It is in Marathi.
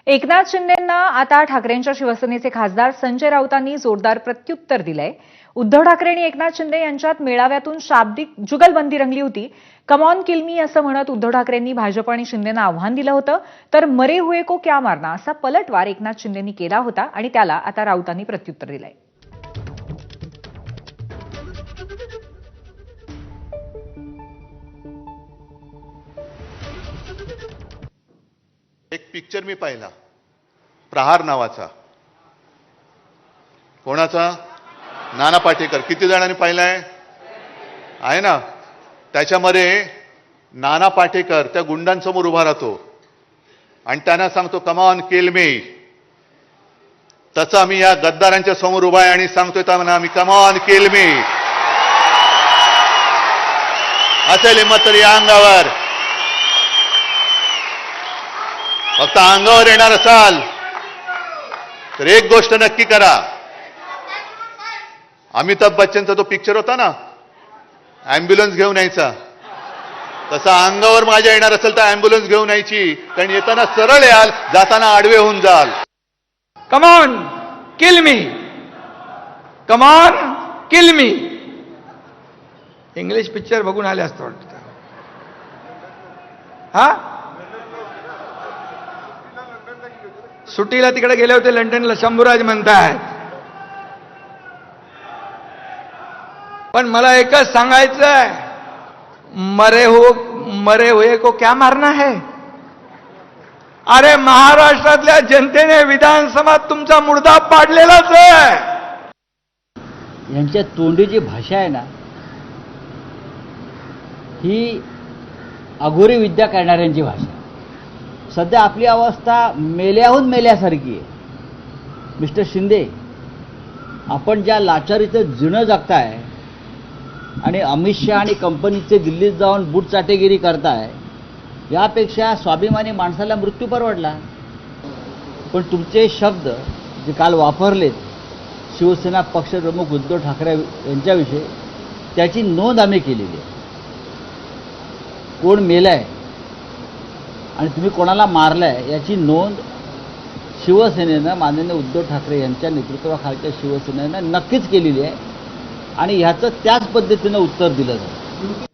एकनाथ शिंदेंना आता ठाकरेंच्या शिवसेनेचे खासदार संजय राऊतांनी जोरदार प्रत्युत्तर दिलंय। उद्धव ठाकरे आणि एकनाथ शिंदे यांच्यात मेळाव्यातून शाब्दिक जुगलबंदी रंगली होती। कम ऑन किल मी असं म्हणत उद्धव ठाकरेंनी भाजप आणि शिंदेंना आव्हान दिलं होतं, तर मरे हुए को क्या मारना असा पलटवार एकनाथ शिंदेंनी केला होता आणि त्याला आता राऊतांनी प्रत्युत्तर दिलंय। एक पिक्चर मी पाहिला, प्रहार नावाचा। कोणाचा? नाना पाटेकर। किती जणांनी पाहिलाय? आहे ना। त्याच्यामध्ये नाना पाटेकर त्या गुंडांसमोर उभा राहतो आणि त्यांना सांगतो कम ऑन किल मी। तसं आम्ही या गद्दारांच्या समोर उभा आहे आणि सांगतोय त्यांना आम्ही कम ऑन किल मी। असेल हिम्मत तर या अंगावर, फक्त अंगावर येणार असाल तर एक गोष्ट नक्की करा। अमिताभ बच्चनचा तो पिक्चर होता ना, अँब्युलन्स घेऊन यायचा, तसा अंगावर माझ्या येणार असेल तर अँब्युलन्स घेऊन यायची, कारण येताना सरळ याल, जाताना आडवे होऊन जाल। Come on kill me, come on kill me. English picture बघून आले असतं वाटतं। हा, सुट्टीला तिकडे गेले होते लंडनला, शंभूराज म्हणतायत। पण मला एकच सांगायचंय, मरे हुए को क्या मारना है। अरे महाराष्ट्रातल्या जनतेने विधानसभेत तुमचा मुर्दा पाडलेलाच आहे। यांच्या तोंडीची भाषा आहे ना, ही अघोरी विद्या करणाऱ्यांची भाषा। सध्या आपली अवस्था मेल्याहून मेल्यासारखी आहे। मिस्टर शिंदे, आपण ज्या लाचारीचं जिणं जगताय आणि अमित शहा आणि कंपनीचे दिल्लीत जाऊन बूटचाटेगिरी करताय, यापेक्षा स्वाभिमानी माणसाला मृत्यू परवडला। पण तुमचे शब्द जे काल वापरलेत शिवसेना पक्षप्रमुख उद्धव ठाकरे यांच्याविषयी, त्याची नोंद आम्ही केलेली आहे। कोण मेलाय आणि तुम्ही कोणाला मारलाय याची नोंद शिवसेनेनं, माननीय उद्धव ठाकरे यांच्या नेतृत्वाखालच्या शिवसेनेनं नक्कीच केलेली आहे आणि ह्याचं त्याच पद्धतीनं उत्तर दिलं जातं।